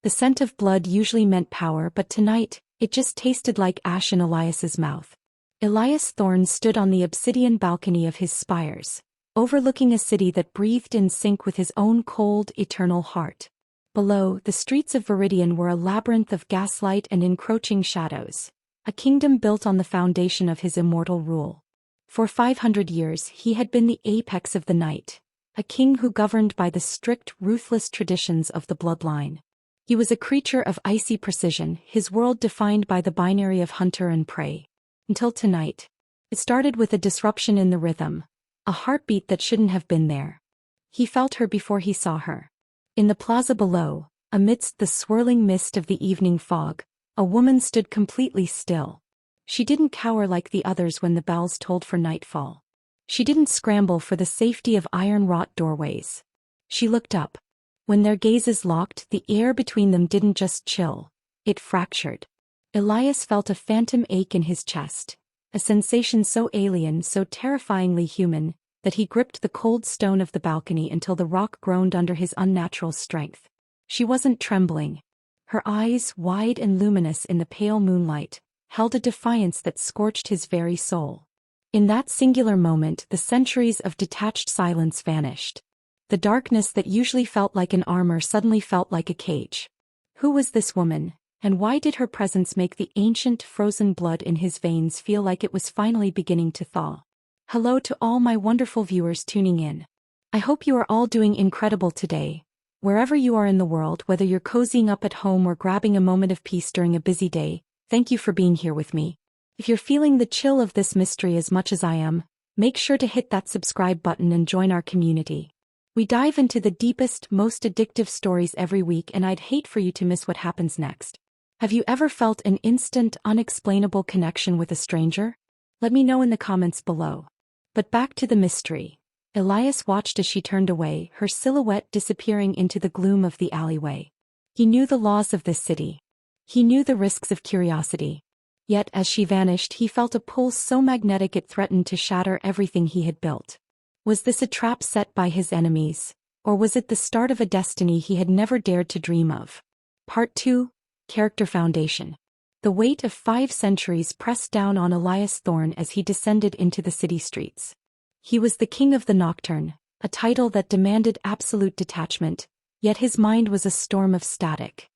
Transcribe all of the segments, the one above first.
The scent of blood usually meant power, but tonight, it just tasted like ash in Elias's mouth. Elias Thorne stood on the obsidian balcony of his spires, overlooking a city that breathed in sync with his own cold, eternal heart. Below, the streets of Viridian were a labyrinth of gaslight and encroaching shadows, a kingdom built on the foundation of his immortal rule. For 500 years he had been the apex of the night, a king who governed by the strict, ruthless traditions of the bloodline. He was a creature of icy precision, his world defined by the binary of hunter and prey. Until tonight. It started with a disruption in the rhythm, a heartbeat that shouldn't have been there. He felt her before he saw her. In the plaza below, amidst the swirling mist of the evening fog, a woman stood completely still. She didn't cower like the others when the bells tolled for nightfall. She didn't scramble for the safety of iron-wrought doorways. She looked up. When their gazes locked, the air between them didn't just chill, it fractured. Elias felt a phantom ache in his chest, a sensation so alien, so terrifyingly human, that he gripped the cold stone of the balcony until the rock groaned under his unnatural strength. She wasn't trembling. Her eyes, wide and luminous in the pale moonlight, held a defiance that scorched his very soul. In that singular moment, the centuries of detached silence vanished. The darkness that usually felt like an armor suddenly felt like a cage. Who was this woman, and why did her presence make the ancient, frozen blood in his veins feel like it was finally beginning to thaw? Hello to all my wonderful viewers tuning in. I hope you are all doing incredible today. Wherever you are in the world, whether you're cozying up at home or grabbing a moment of peace during a busy day, thank you for being here with me. If you're feeling the chill of this mystery as much as I am, make sure to hit that subscribe button and join our community. We dive into the deepest, most addictive stories every week, and I'd hate for you to miss what happens next. Have you ever felt an instant, unexplainable connection with a stranger? Let me know in the comments below. But back to the mystery. Elias watched as she turned away, her silhouette disappearing into the gloom of the alleyway. He knew the laws of this city. He knew the risks of curiosity. Yet as she vanished, he felt a pull so magnetic it threatened to shatter everything he had built. Was this a trap set by his enemies, or was it the start of a destiny he had never dared to dream of? Part 2. Character Foundation. The weight of 5 centuries pressed down on Elias Thorne as he descended into the city streets. He was the King of the Nocturne, a title that demanded absolute detachment, yet his mind was a storm of static.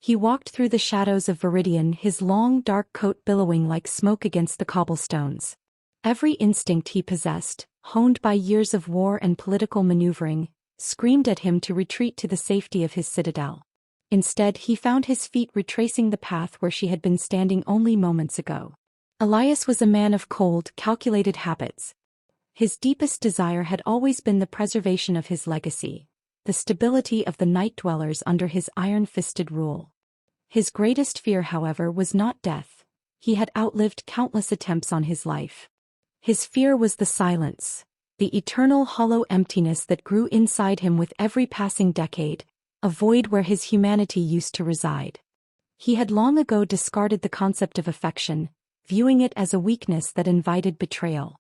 He walked through the shadows of Viridian, his long dark coat billowing like smoke against the cobblestones. Every instinct he possessed, honed by years of war and political maneuvering, screamed at him to retreat to the safety of his citadel. Instead, he found his feet retracing the path where she had been standing only moments ago. Elias was a man of cold, calculated habits. His deepest desire had always been the preservation of his legacy, the stability of the night dwellers under his iron-fisted rule. His greatest fear, however, was not death. He had outlived countless attempts on his life. His fear was the silence, the eternal hollow emptiness that grew inside him with every passing decade, a void where his humanity used to reside. He had long ago discarded the concept of affection, viewing it as a weakness that invited betrayal.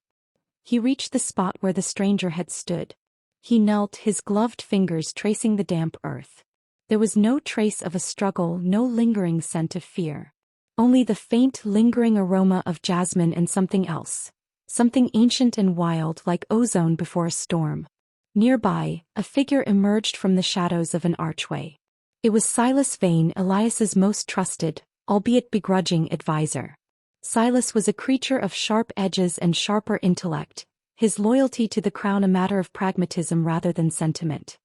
He reached the spot where the stranger had stood. He knelt, his gloved fingers tracing the damp earth. There was no trace of a struggle, no lingering scent of fear. Only the faint, lingering aroma of jasmine and something else. Something ancient and wild like ozone before a storm. Nearby, a figure emerged from the shadows of an archway. It was Silas Vane, Elias's most trusted, albeit begrudging, advisor. Silas was a creature of sharp edges and sharper intellect, his loyalty to the crown a matter of pragmatism rather than sentiment.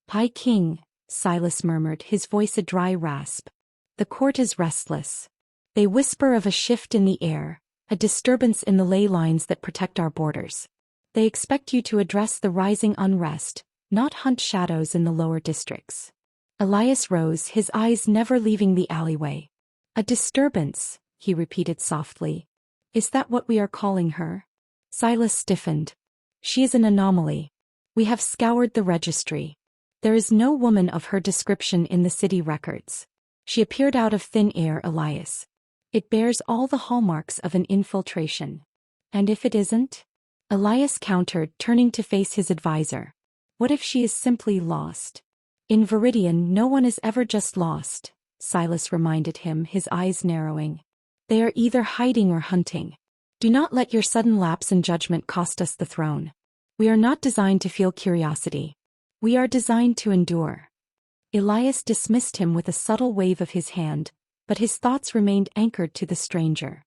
"High King," Silas murmured, his voice a dry rasp. "The court is restless. They whisper of a shift in the air, a disturbance in the ley lines that protect our borders. They expect you to address the rising unrest, not hunt shadows in the lower districts." Elias rose, his eyes never leaving the alleyway. "A disturbance," he repeated softly. "Is that what we are calling her?" Silas stiffened. "She is an anomaly. We have scoured the registry. There is no woman of her description in the city records. She appeared out of thin air, Elias. It bears all the hallmarks of an infiltration. And if it isn't?" Elias countered, turning to face his advisor. "What if she is simply lost? In Viridian, no one is ever just lost, Silas reminded him, his eyes narrowing. They are either hiding or hunting. Do not let your sudden lapse in judgment cost us the throne. We are not designed to feel curiosity. We are designed to endure. Elias dismissed him with a subtle wave of his hand, but his thoughts remained anchored to the stranger.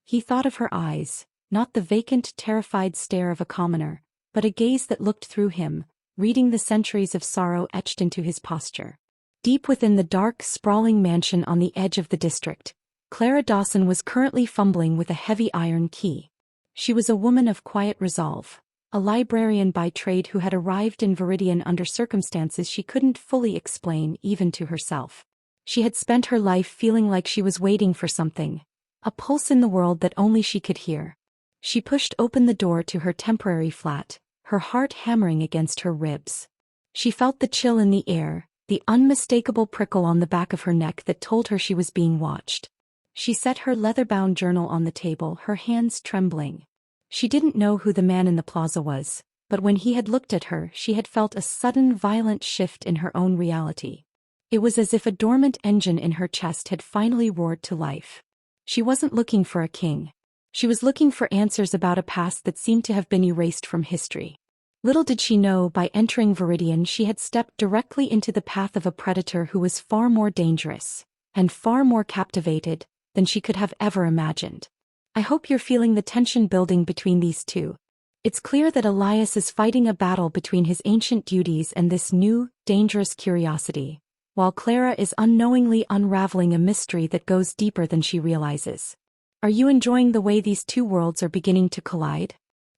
He thought of her eyes, not the vacant, terrified stare of a commoner, but a gaze that looked through him, reading the centuries of sorrow etched into his posture. Deep within the dark, sprawling mansion on the edge of the district, Clara Dawson was currently fumbling with a heavy iron key. She was a woman of quiet resolve, a librarian by trade who had arrived in Viridian under circumstances she couldn't fully explain even to herself. She had spent her life feeling like she was waiting for something, a pulse in the world that only she could hear. She pushed open the door to her temporary flat, her heart hammering against her ribs. She felt the chill in the air, the unmistakable prickle on the back of her neck that told her she was being watched. She set her leather-bound journal on the table, her hands trembling. She didn't know who the man in the plaza was, but when he had looked at her, she had felt a sudden violent shift in her own reality. It was as if a dormant engine in her chest had finally roared to life. She wasn't looking for a king. She was looking for answers about a past that seemed to have been erased from history. Little did she know, by entering Viridian she had stepped directly into the path of a predator who was far more dangerous, and far more captivated, than she could have ever imagined. I hope you're feeling the tension building between these two. It's clear that Elias is fighting a battle between his ancient duties and this new, dangerous curiosity, while Clara is unknowingly unraveling a mystery that goes deeper than she realizes. Are you enjoying the way these two worlds are beginning to collide?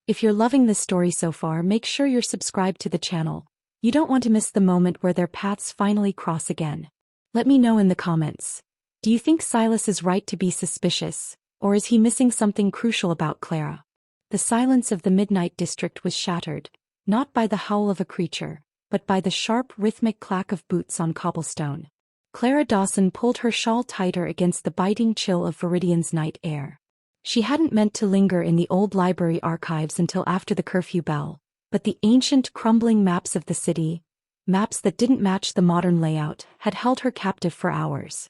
If you're loving this story so far, make sure you're subscribed to the channel. You don't want to miss the moment where their paths finally cross again. Let me know in the comments. Do you think Silas is right to be suspicious, or is he missing something crucial about Clara? The silence of the midnight district was shattered, not by the howl of a creature, but by the sharp rhythmic clack of boots on cobblestone. Clara Dawson pulled her shawl tighter against the biting chill of Viridian's night air. She hadn't meant to linger in the old library archives until after the curfew bell, but the ancient crumbling maps of the city, maps that didn't match the modern layout, had held her captive for hours.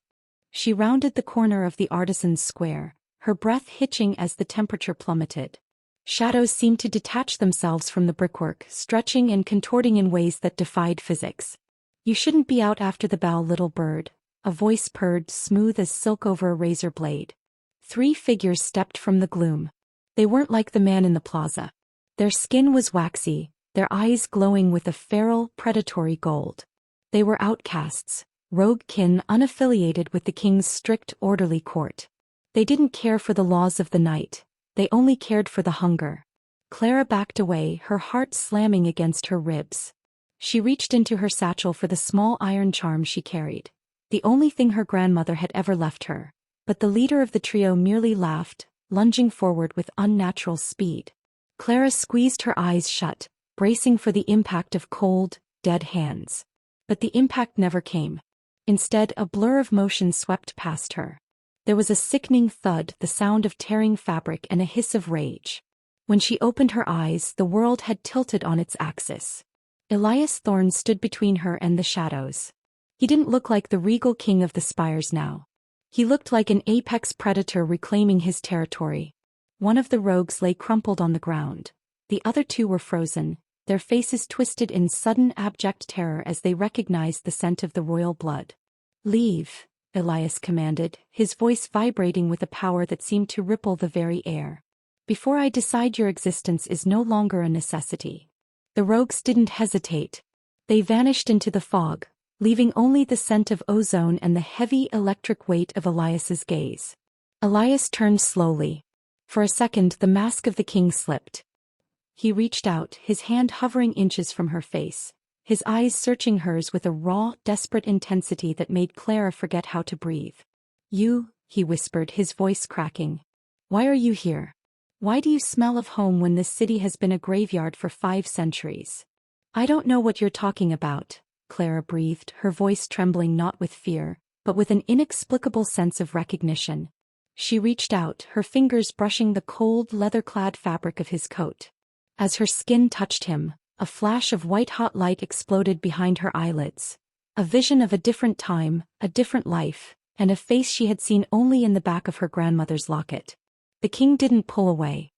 She rounded the corner of the Artisan's Square, her breath hitching as the temperature plummeted. Shadows seemed to detach themselves from the brickwork, stretching and contorting in ways that defied physics. "You shouldn't be out after the bell, little bird," a voice purred, smooth as silk over a razor blade. 3 figures stepped from the gloom. They weren't like the man in the plaza. Their skin was waxy, their eyes glowing with a feral, predatory gold. They were outcasts, rogue kin unaffiliated with the king's strict, orderly court. They didn't care for the laws of the night, they only cared for the hunger. Clara backed away, her heart slamming against her ribs. She reached into her satchel for the small iron charm she carried, the only thing her grandmother had ever left her, but the leader of the trio merely laughed, lunging forward with unnatural speed. Clara squeezed her eyes shut, bracing for the impact of cold, dead hands. But the impact never came. Instead, a blur of motion swept past her. There was a sickening thud, the sound of tearing fabric, and a hiss of rage. When she opened her eyes, the world had tilted on its axis. Elias Thorne stood between her and the shadows. He didn't look like the regal king of the spires now. He looked like an apex predator reclaiming his territory. One of the rogues lay crumpled on the ground. The other 2 were frozen, their faces twisted in sudden abject terror as they recognized the scent of the royal blood. "Leave," Elias commanded, his voice vibrating with a power that seemed to ripple the very air. "Before I decide your existence is no longer a necessity." The rogues didn't hesitate. They vanished into the fog, leaving only the scent of ozone and the heavy electric weight of Elias's gaze. Elias turned slowly. For a second the mask of the king slipped. He reached out, his hand hovering inches from her face, his eyes searching hers with a raw, desperate intensity that made Clara forget how to breathe. "You," he whispered, his voice cracking. "Why are you here? Why do you smell of home when this city has been a graveyard for 5 centuries? "I don't know what you're talking about," Clara breathed, her voice trembling not with fear, but with an inexplicable sense of recognition. She reached out, her fingers brushing the cold, leather-clad fabric of his coat. As her skin touched him, a flash of white-hot light exploded behind her eyelids, A vision of a different time, a different life, and a face she had seen only in the back of her grandmother's locket. The king didn't pull away.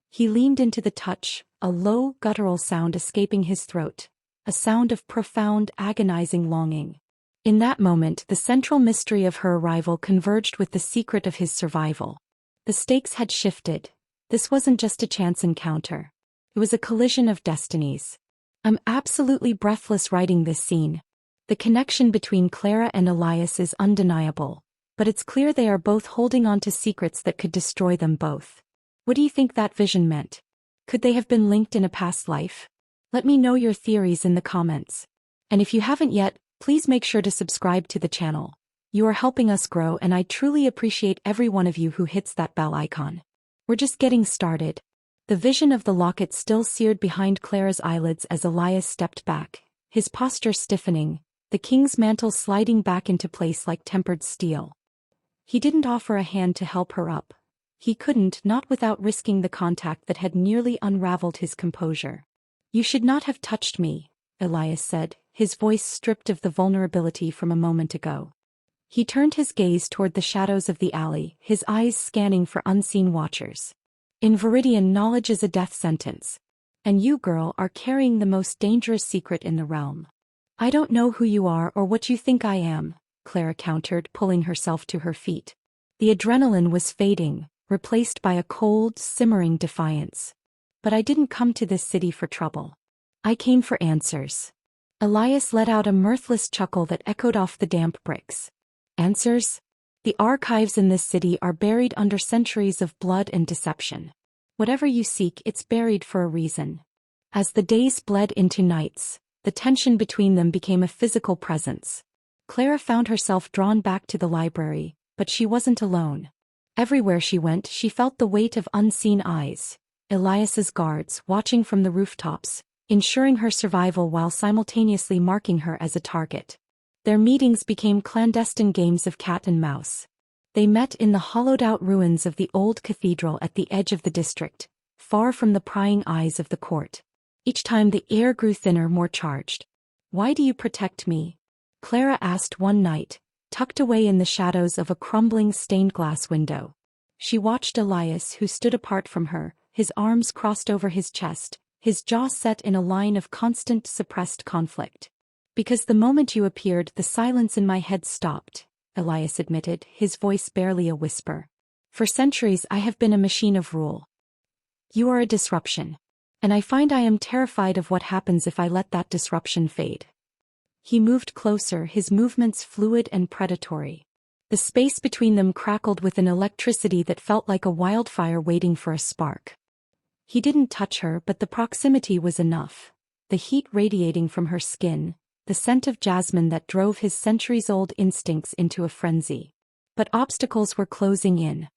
He leaned into the touch, a low, guttural sound escaping his throat, a sound of profound, agonizing longing. In that moment, the central mystery of her arrival converged with the secret of his survival. The stakes had shifted. This wasn't just a chance encounter. It was a collision of destinies. I'm absolutely breathless writing this scene. The connection between Clara and Elias is undeniable, but it's clear they are both holding on to secrets that could destroy them both. What do you think that vision meant? Could they have been linked in a past life? Let me know your theories in the comments. And if you haven't yet, please make sure to subscribe to the channel. You are helping us grow, and I truly appreciate every one of you who hits that bell icon. We're just getting started. The vision of the locket still seared behind Clara's eyelids as Elias stepped back, his posture stiffening, the king's mantle sliding back into place like tempered steel. He didn't offer a hand to help her up. He couldn't, not without risking the contact that had nearly unraveled his composure. "You should not have touched me," Elias said, his voice stripped of the vulnerability from a moment ago. He turned his gaze toward the shadows of the alley, his eyes scanning for unseen watchers. "In Viridian, knowledge is a death sentence. And you, girl, are carrying the most dangerous secret in the realm." "I don't know who you are or what you think I am," Clara countered, pulling herself to her feet. The adrenaline was fading, replaced by a cold, simmering defiance. "But I didn't come to this city for trouble. I came for answers." Elias let out a mirthless chuckle that echoed off the damp bricks. "Answers? The archives in this city are buried under centuries of blood and deception. Whatever you seek, it's buried for a reason." As the days bled into nights, the tension between them became a physical presence. Clara found herself drawn back to the library, but she wasn't alone. Everywhere she went, she felt the weight of unseen eyes, Elias's guards watching from the rooftops, ensuring her survival while simultaneously marking her as a target. Their meetings became clandestine games of cat and mouse. They met in the hollowed-out ruins of the old cathedral at the edge of the district, far from the prying eyes of the court. Each time the air grew thinner, more charged. "Why do you protect me?" Clara asked one night, tucked away in the shadows of a crumbling stained-glass window. She watched Elias, who stood apart from her, his arms crossed over his chest, his jaw set in a line of constant, suppressed conflict. "Because the moment you appeared, the silence in my head stopped," Elias admitted, his voice barely a whisper. "For centuries I have been a machine of rule. You are a disruption. And I find I am terrified of what happens if I let that disruption fade." He moved closer, his movements fluid and predatory. The space between them crackled with an electricity that felt like a wildfire waiting for a spark. He didn't touch her, but the proximity was enough. The heat radiating from her skin, the scent of jasmine that drove his centuries-old instincts into a frenzy. But obstacles were closing in.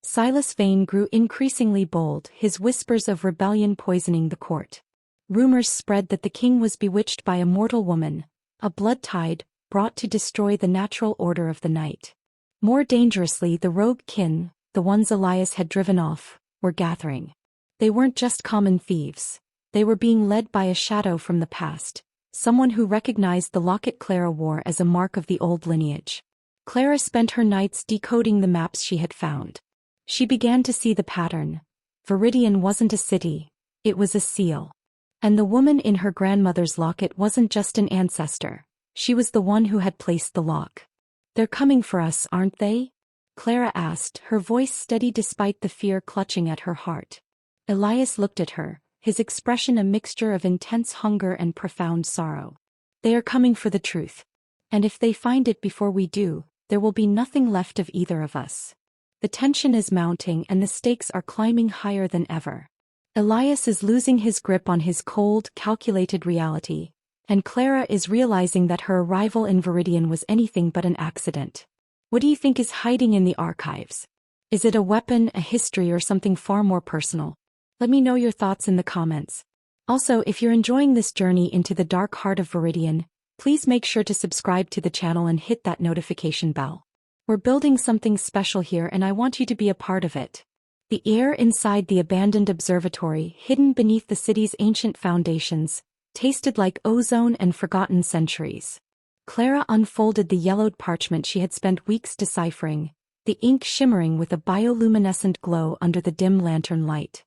Silas Vane grew increasingly bold, his whispers of rebellion poisoning the court. Rumors spread that the king was bewitched by a mortal woman, a blood tide, brought to destroy the natural order of the night. More dangerously, the rogue kin, the ones Elias had driven off, were gathering. They weren't just common thieves. They were being led by a shadow from the past, someone who recognized the locket Clara wore as a mark of the old lineage. Clara spent her nights decoding the maps she had found. She began to see the pattern. Viridian wasn't a city, it was a seal. And the woman in her grandmother's locket wasn't just an ancestor, she was the one who had placed the lock. "They're coming for us, aren't they?" Clara asked, her voice steady despite the fear clutching at her heart. Elias looked at her, his expression a mixture of intense hunger and profound sorrow. "They are coming for the truth. And if they find it before we do, there will be nothing left of either of us." The tension is mounting and the stakes are climbing higher than ever. Elias is losing his grip on his cold, calculated reality, and Clara is realizing that her arrival in Viridian was anything but an accident. What do you think is hiding in the archives? Is it a weapon, a history, or something far more personal? Let me know your thoughts in the comments. Also, if you're enjoying this journey into the dark heart of Viridian, please make sure to subscribe to the channel and hit that notification bell. We're building something special here and I want you to be a part of it. The air inside the abandoned observatory, hidden beneath the city's ancient foundations, tasted like ozone and forgotten centuries. Clara unfolded the yellowed parchment she had spent weeks deciphering, the ink shimmering with a bioluminescent glow under the dim lantern light.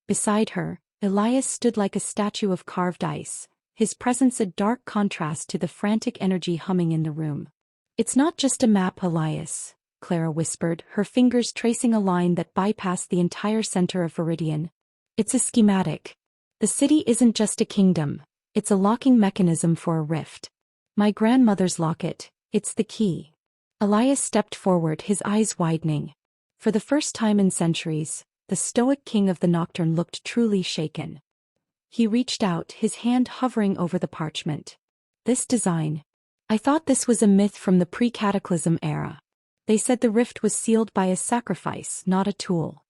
Beside her, Elias stood like a statue of carved ice, his presence a dark contrast to the frantic energy humming in the room. "It's not just a map, Elias," Clara whispered, her fingers tracing a line that bypassed the entire center of Viridian. "It's a schematic. The city isn't just a kingdom, it's a locking mechanism for a rift. My grandmother's locket, it's the key." Elias stepped forward, his eyes widening. For the first time in centuries, the stoic king of the Nocturne looked truly shaken. He reached out, his hand hovering over the parchment. "This design. I thought this was a myth from the pre-cataclysm era. They said the rift was sealed by a sacrifice, not a tool."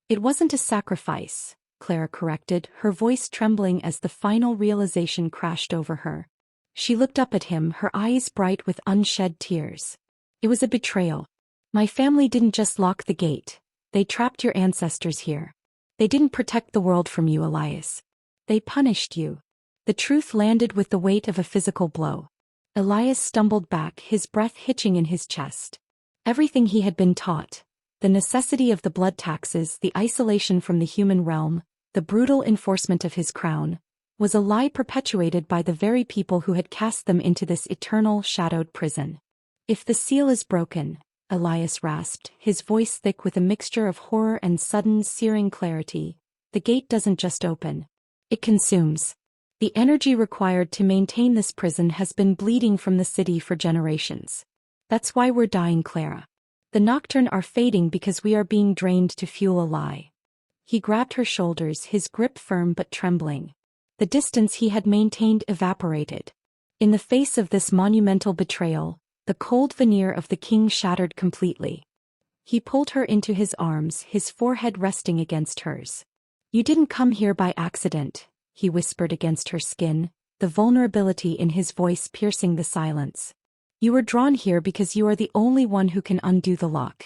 "It wasn't a sacrifice," Clara corrected, her voice trembling as the final realization crashed over her. She looked up at him, her eyes bright with unshed tears. "It was a betrayal. My family didn't just lock the gate. They trapped your ancestors here. They didn't protect the world from you, Elias. They punished you." The truth landed with the weight of a physical blow. Elias stumbled back, his breath hitching in his chest. Everything he had been taught, the necessity of the blood taxes, the isolation from the human realm, the brutal enforcement of his crown, was a lie perpetuated by the very people who had cast them into this eternal, shadowed prison. "If the seal is broken," Elias rasped, his voice thick with a mixture of horror and sudden, searing clarity, "the gate doesn't just open. It consumes. The energy required to maintain this prison has been bleeding from the city for generations. That's why we're dying, Clara. The Nocturne are fading because we are being drained to fuel a lie." He grabbed her shoulders, his grip firm but trembling. The distance he had maintained evaporated. In the face of this monumental betrayal, the cold veneer of the king shattered completely. He pulled her into his arms, his forehead resting against hers. "You didn't come here by accident," he whispered against her skin, the vulnerability in his voice piercing the silence. "You were drawn here because you are the only one who can undo the lock.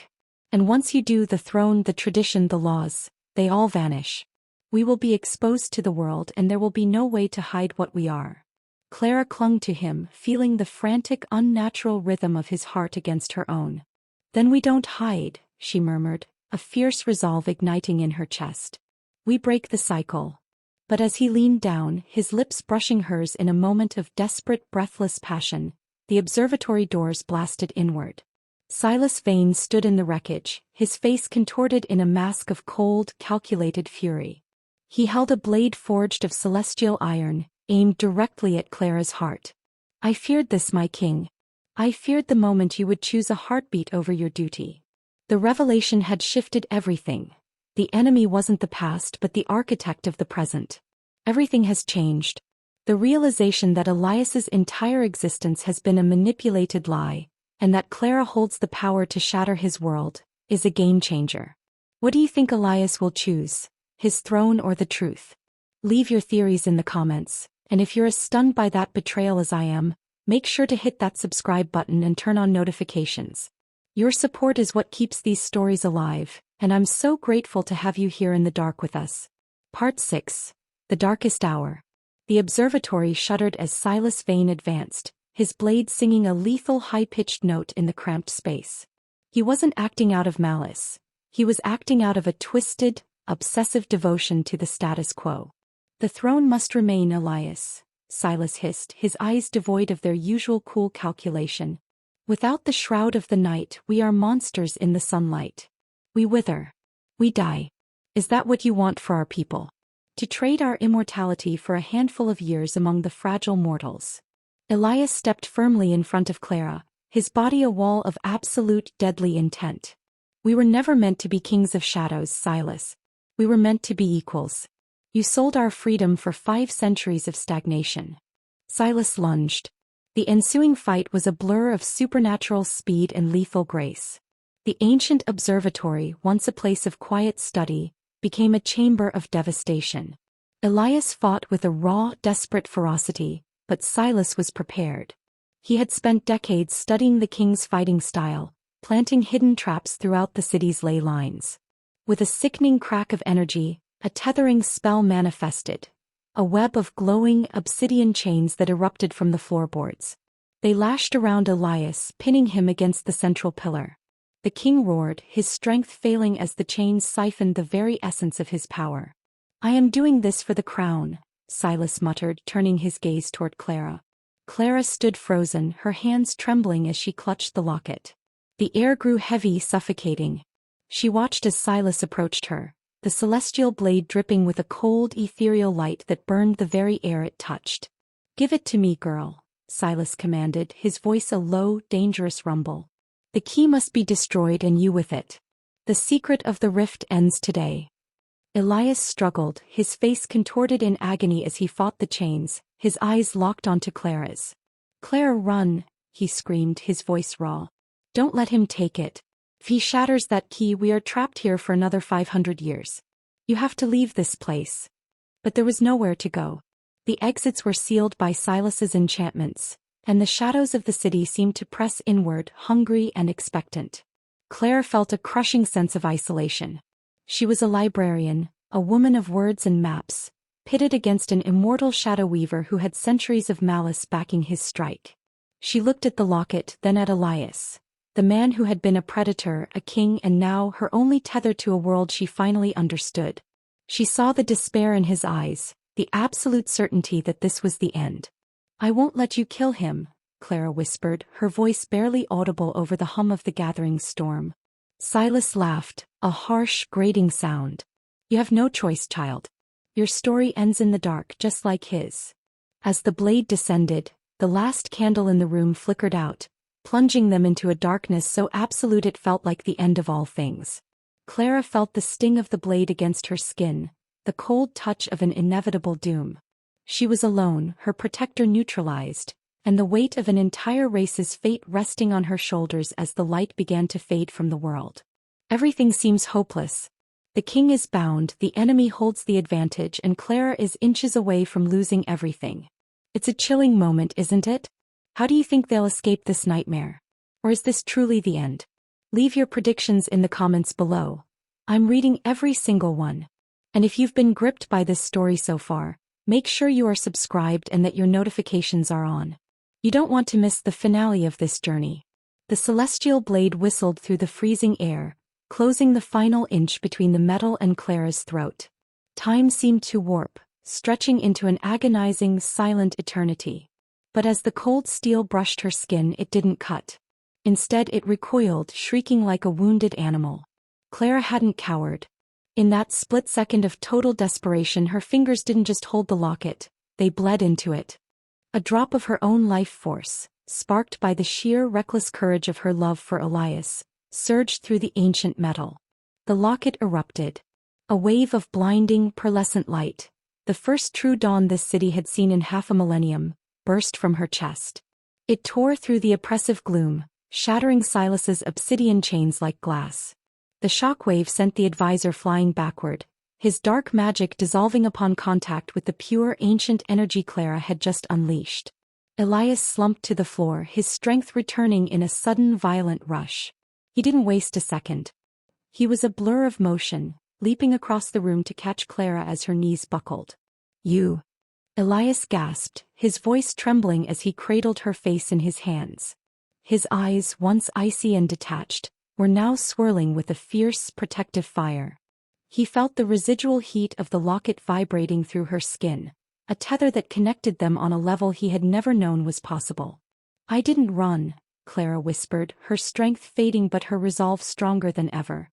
And once you do, the throne, the tradition, the laws, they all vanish. We will be exposed to the world and there will be no way to hide what we are." Clara clung to him, feeling the frantic, unnatural rhythm of his heart against her own. "Then we don't hide," she murmured, a fierce resolve igniting in her chest. "We break the cycle." But as he leaned down, his lips brushing hers in a moment of desperate, breathless passion, the observatory doors blasted inward. Silas Vane stood in the wreckage, his face contorted in a mask of cold, calculated fury. He held a blade forged of celestial iron, aimed directly at Clara's heart. "I feared this, my king. I feared the moment you would choose a heartbeat over your duty." The revelation had shifted everything. The enemy wasn't the past but the architect of the present. Everything has changed. The realization that Elias's entire existence has been a manipulated lie, and that Clara holds the power to shatter his world, is a game-changer. What do you think Elias will choose? His throne or the truth? Leave your theories in the comments, and if you're as stunned by that betrayal as I am, make sure to hit that subscribe button and turn on notifications. Your support is what keeps these stories alive, and I'm so grateful to have you here in the dark with us. Part 6. The Darkest Hour. The observatory shuddered as Silas Vane advanced, his blade singing a lethal high-pitched note in the cramped space. He wasn't acting out of malice. He was acting out of a twisted, obsessive devotion to the status quo. "The throne must remain, Elias," Silas hissed, his eyes devoid of their usual cool calculation. "Without the shroud of the night, we are monsters in the sunlight. We wither. We die. Is that what you want for our people? To trade our immortality for a handful of years among the fragile mortals?" Elias stepped firmly in front of Clara, his body a wall of absolute deadly intent. "We were never meant to be kings of shadows, Silas. We were meant to be equals. You sold our freedom for 5 centuries of stagnation." Silas lunged. The ensuing fight was a blur of supernatural speed and lethal grace. The ancient observatory, once a place of quiet study, became a chamber of devastation. Elias fought with a raw, desperate ferocity, but Silas was prepared. He had spent decades studying the king's fighting style, planting hidden traps throughout the city's ley lines. With a sickening crack of energy, a tethering spell manifested, a web of glowing obsidian chains that erupted from the floorboards. They lashed around Elias, pinning him against the central pillar. The king roared, his strength failing as the chains siphoned the very essence of his power. "I am doing this for the crown," Silas muttered, turning his gaze toward Clara. Clara stood frozen, her hands trembling as she clutched the locket. The air grew heavy, suffocating. She watched as Silas approached her, the celestial blade dripping with a cold, ethereal light that burned the very air it touched. "Give it to me, girl," Silas commanded, his voice a low, dangerous rumble. "The key must be destroyed and you with it. The secret of the rift ends today." Elias struggled, his face contorted in agony as he fought the chains, his eyes locked onto Clara's. "Clara, run," he screamed, his voice raw. "Don't let him take it. If he shatters that key, we are trapped here for another 500 years. You have to leave this place." But there was nowhere to go. The exits were sealed by Silas's enchantments, and the shadows of the city seemed to press inward, hungry and expectant. Clara felt a crushing sense of isolation. She was a librarian, a woman of words and maps, pitted against an immortal shadow weaver who had centuries of malice backing his strike. She looked at the locket, then at Elias, the man who had been a predator, a king, and now her only tether to a world she finally understood. She saw the despair in his eyes, the absolute certainty that this was the end. "I won't let you kill him," Clara whispered, her voice barely audible over the hum of the gathering storm. Silas laughed, a harsh, grating sound. "You have no choice, child. Your story ends in the dark, just like his." As the blade descended, the last candle in the room flickered out, plunging them into a darkness so absolute it felt like the end of all things. Clara felt the sting of the blade against her skin, the cold touch of an inevitable doom. She was alone, her protector neutralized, and the weight of an entire race's fate resting on her shoulders as the light began to fade from the world. Everything seems hopeless. The king is bound, the enemy holds the advantage, and Clara is inches away from losing everything. It's a chilling moment, isn't it? How do you think they'll escape this nightmare? Or is this truly the end? Leave your predictions in the comments below. I'm reading every single one. And if you've been gripped by this story so far, make sure you are subscribed and that your notifications are on. You don't want to miss the finale of this journey. The celestial blade whistled through the freezing air, closing the final inch between the metal and Clara's throat. Time seemed to warp, stretching into an agonizing, silent eternity. But as the cold steel brushed her skin, it didn't cut. Instead, it recoiled, shrieking like a wounded animal. Clara hadn't cowered. In that split second of total desperation, her fingers didn't just hold the locket, they bled into it. A drop of her own life force, sparked by the sheer reckless courage of her love for Elias, surged through the ancient metal. The locket erupted. A wave of blinding, pearlescent light, the first true dawn this city had seen in half a millennium, burst from her chest. It tore through the oppressive gloom, shattering Silas's obsidian chains like glass. The shockwave sent the advisor flying backward, his dark magic dissolving upon contact with the pure ancient energy Clara had just unleashed. Elias slumped to the floor, his strength returning in a sudden violent rush. He didn't waste a second. He was a blur of motion, leaping across the room to catch Clara as her knees buckled. "You." Elias gasped, his voice trembling as he cradled her face in his hands. His eyes, once icy and detached, were now swirling with a fierce, protective fire. He felt the residual heat of the locket vibrating through her skin, a tether that connected them on a level he had never known was possible. "I didn't run," Clara whispered, her strength fading but her resolve stronger than ever.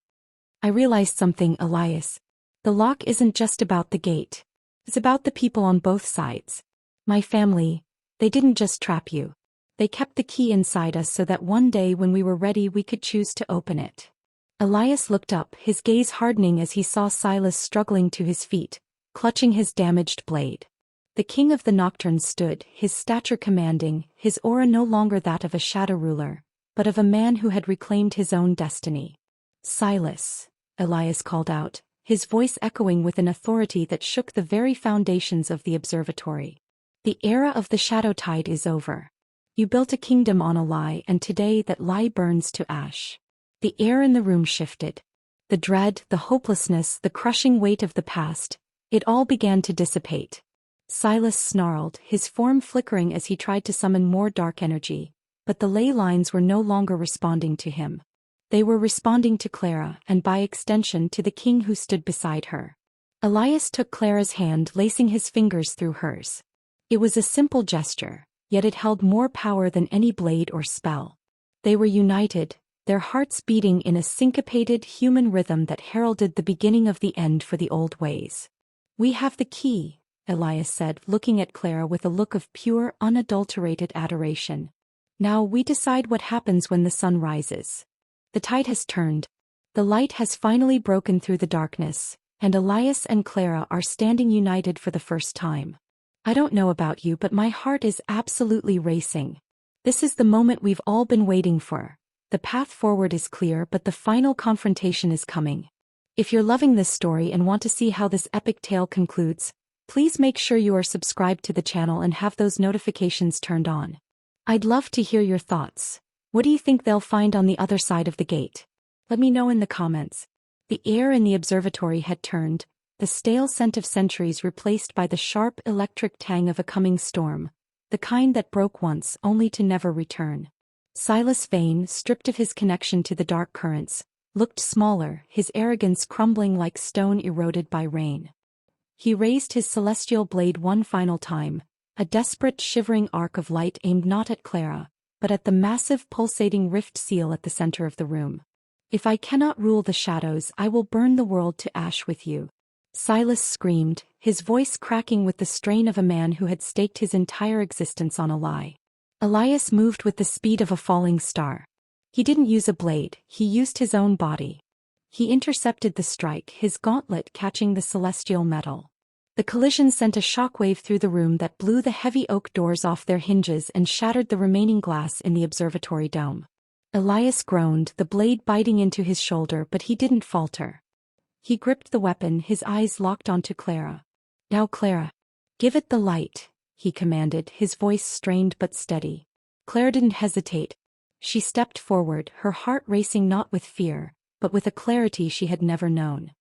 "I realized something, Elias. The lock isn't just about the gate. It's about the people on both sides. My family, they didn't just trap you. They kept the key inside us so that one day when we were ready we could choose to open it." Elias looked up, his gaze hardening as he saw Silas struggling to his feet, clutching his damaged blade. The king of the Nocturnes stood, his stature commanding, his aura no longer that of a shadow ruler, but of a man who had reclaimed his own destiny. "Silas," Elias called out, his voice echoing with an authority that shook the very foundations of the observatory. "The era of the shadow tide is over. You built a kingdom on a lie, and today that lie burns to ash." The air in the room shifted. The dread, the hopelessness, the crushing weight of the past, it all began to dissipate. Silas snarled, his form flickering as he tried to summon more dark energy, but the ley lines were no longer responding to him. They were responding to Clara and by extension to the king who stood beside her. Elias took Clara's hand, lacing his fingers through hers. It was a simple gesture, yet it held more power than any blade or spell. They were united, their hearts beating in a syncopated human rhythm that heralded the beginning of the end for the old ways. "We have the key," Elias said, looking at Clara with a look of pure, unadulterated adoration. "Now we decide what happens when the sun rises. The tide has turned. The light has finally broken through the darkness, and Elias and Clara are standing united for the first time. I don't know about you, but my heart is absolutely racing. This is the moment we've all been waiting for. The path forward is clear, but the final confrontation is coming. If you're loving this story and want to see how this epic tale concludes, please make sure you are subscribed to the channel and have those notifications turned on. I'd love to hear your thoughts. What do you think they'll find on the other side of the gate? Let me know in the comments." The air in the observatory had turned, the stale scent of centuries replaced by the sharp electric tang of a coming storm, the kind that broke once only to never return. Silas Vane, stripped of his connection to the dark currents, looked smaller, his arrogance crumbling like stone eroded by rain. He raised his celestial blade one final time, a desperate shivering arc of light aimed not at Clara, but at the massive pulsating rift seal at the center of the room. "If I cannot rule the shadows, I will burn the world to ash with you," Silas screamed, his voice cracking with the strain of a man who had staked his entire existence on a lie. Elias moved with the speed of a falling star. He didn't use a blade, he used his own body. He intercepted the strike, his gauntlet catching the celestial metal. The collision sent a shockwave through the room that blew the heavy oak doors off their hinges and shattered the remaining glass in the observatory dome. Elias groaned, the blade biting into his shoulder, but he didn't falter. He gripped the weapon, his eyes locked onto Clara. "Now Clara, give it the light," he commanded, his voice strained but steady. Clara didn't hesitate. She stepped forward, her heart racing not with fear, but with a clarity she had never known.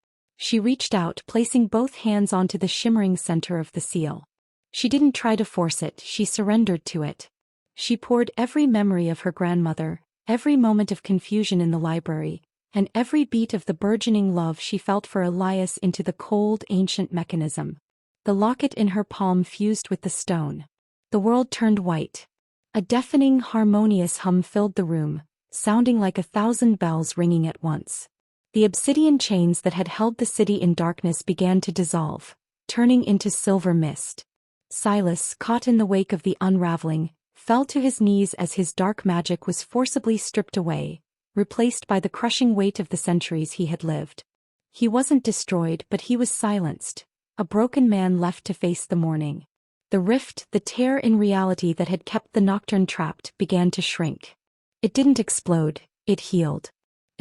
She reached out, placing both hands onto the shimmering center of the seal. She didn't try to force it, she surrendered to it. She poured every memory of her grandmother, every moment of confusion in the library, and every beat of the burgeoning love she felt for Elias into the cold, ancient mechanism. The locket in her palm fused with the stone. The world turned white. A deafening, harmonious hum filled the room, sounding like 1,000 bells ringing at once. The obsidian chains that had held the city in darkness began to dissolve, turning into silver mist. Silas, caught in the wake of the unraveling, fell to his knees as his dark magic was forcibly stripped away, replaced by the crushing weight of the centuries he had lived. He wasn't destroyed, but he was silenced, a broken man left to face the morning. The rift, the tear in reality that had kept the nocturne trapped, began to shrink. It didn't explode, it healed.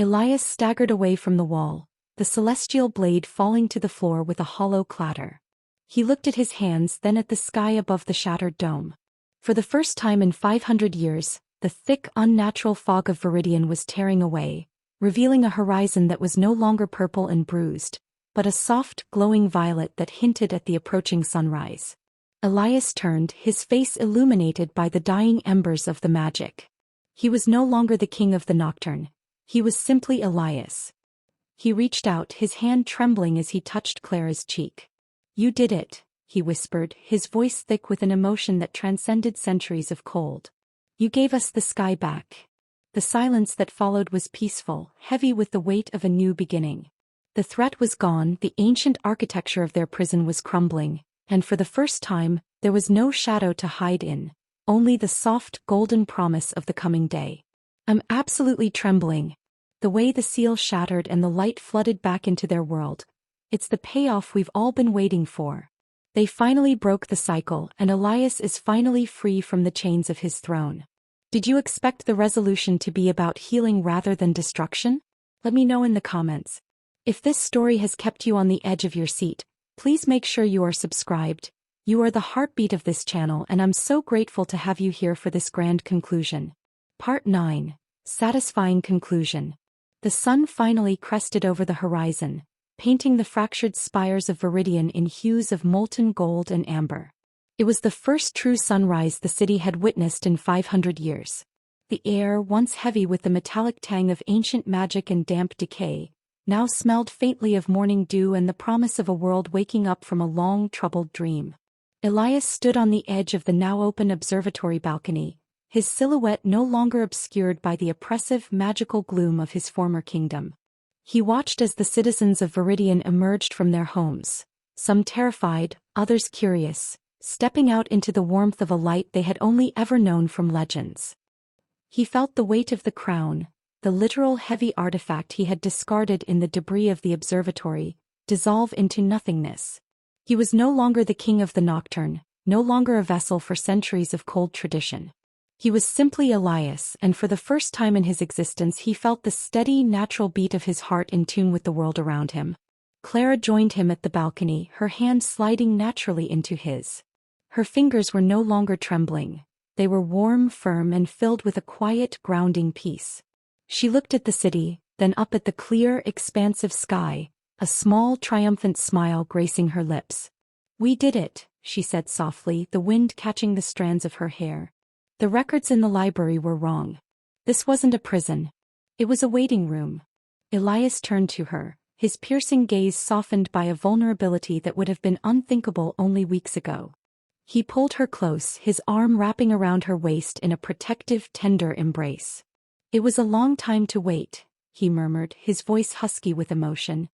Elias staggered away from the wall, the celestial blade falling to the floor with a hollow clatter. He looked at his hands, then at the sky above the shattered dome. For the first time in 500 years, the thick, unnatural fog of Viridian was tearing away, revealing a horizon that was no longer purple and bruised, but a soft, glowing violet that hinted at the approaching sunrise. Elias turned, his face illuminated by the dying embers of the magic. He was no longer the king of the nocturne. He was simply Elias. He reached out, his hand trembling as he touched Clara's cheek. "You did it," he whispered, his voice thick with an emotion that transcended centuries of cold. "You gave us the sky back." The silence that followed was peaceful, heavy with the weight of a new beginning. The threat was gone, the ancient architecture of their prison was crumbling, and for the first time, there was no shadow to hide in, only the soft, golden promise of the coming day. "I'm absolutely trembling." The way the seal shattered and the light flooded back into their world. It's the payoff we've all been waiting for. They finally broke the cycle, and Elias is finally free from the chains of his throne. Did you expect the resolution to be about healing rather than destruction? Let me know in the comments. If this story has kept you on the edge of your seat, please make sure you are subscribed. You are the heartbeat of this channel, and I'm so grateful to have you here for this grand conclusion. Part 9. Satisfying Conclusion. The sun finally crested over the horizon, painting the fractured spires of Viridian in hues of molten gold and amber. It was the first true sunrise the city had witnessed in 500 years. The air, once heavy with the metallic tang of ancient magic and damp decay, now smelled faintly of morning dew and the promise of a world waking up from a long, troubled dream. Elias stood on the edge of the now open observatory balcony, his silhouette no longer obscured by the oppressive, magical gloom of his former kingdom. He watched as the citizens of Viridian emerged from their homes, some terrified, others curious, stepping out into the warmth of a light they had only ever known from legends. He felt the weight of the crown, the literal heavy artifact he had discarded in the debris of the observatory, dissolve into nothingness. He was no longer the king of the nocturne, no longer a vessel for centuries of cold tradition. He was simply Elias, and for the first time in his existence he felt the steady, natural beat of his heart in tune with the world around him. Clara joined him at the balcony, her hand sliding naturally into his. Her fingers were no longer trembling. They were warm, firm, and filled with a quiet, grounding peace. She looked at the city, then up at the clear, expansive sky, a small, triumphant smile gracing her lips. "We did it," she said softly, the wind catching the strands of her hair. "The records in the library were wrong. This wasn't a prison. It was a waiting room." Elias turned to her, his piercing gaze softened by a vulnerability that would have been unthinkable only weeks ago. He pulled her close, his arm wrapping around her waist in a protective, tender embrace. "It was a long time to wait," he murmured, his voice husky with emotion.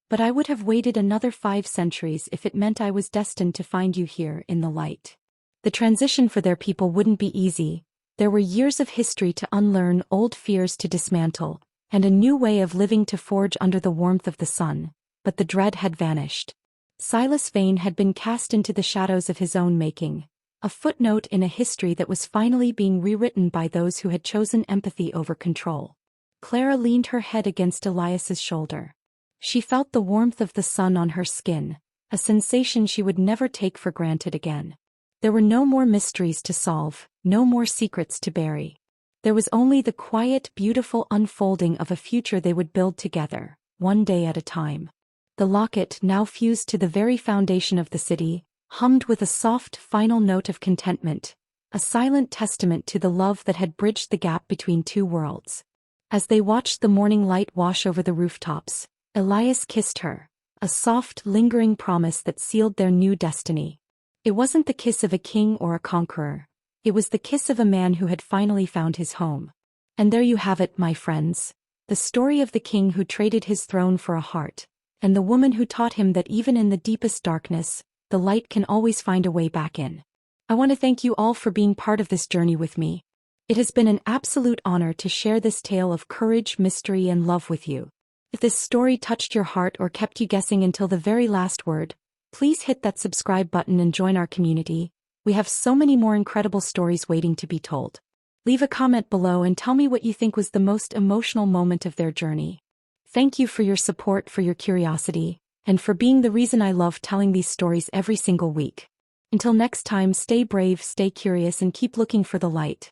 "But I would have waited another 5 centuries if it meant I was destined to find you here in the light." The transition for their people wouldn't be easy. There were years of history to unlearn, old fears to dismantle, and a new way of living to forge under the warmth of the sun, but the dread had vanished. Silas Vane had been cast into the shadows of his own making, a footnote in a history that was finally being rewritten by those who had chosen empathy over control. Clara leaned her head against Elias's shoulder. She felt the warmth of the sun on her skin, a sensation she would never take for granted again. There were no more mysteries to solve, no more secrets to bury. There was only the quiet, beautiful unfolding of a future they would build together, one day at a time. The locket, now fused to the very foundation of the city, hummed with a soft, final note of contentment, a silent testament to the love that had bridged the gap between two worlds. As they watched the morning light wash over the rooftops, Elias kissed her, a soft, lingering promise that sealed their new destiny. It wasn't the kiss of a king or a conqueror. It was the kiss of a man who had finally found his home. And there you have it, my friends. The story of the king who traded his throne for a heart, and the woman who taught him that even in the deepest darkness, the light can always find a way back in. I want to thank you all for being part of this journey with me. It has been an absolute honor to share this tale of courage, mystery, and love with you. If this story touched your heart or kept you guessing until the very last word, please hit that subscribe button and join our community. We have so many more incredible stories waiting to be told. Leave a comment below and tell me what you think was the most emotional moment of their journey. Thank you for your support, for your curiosity, and for being the reason I love telling these stories every single week. Until next time, stay brave, stay curious, and keep looking for the light.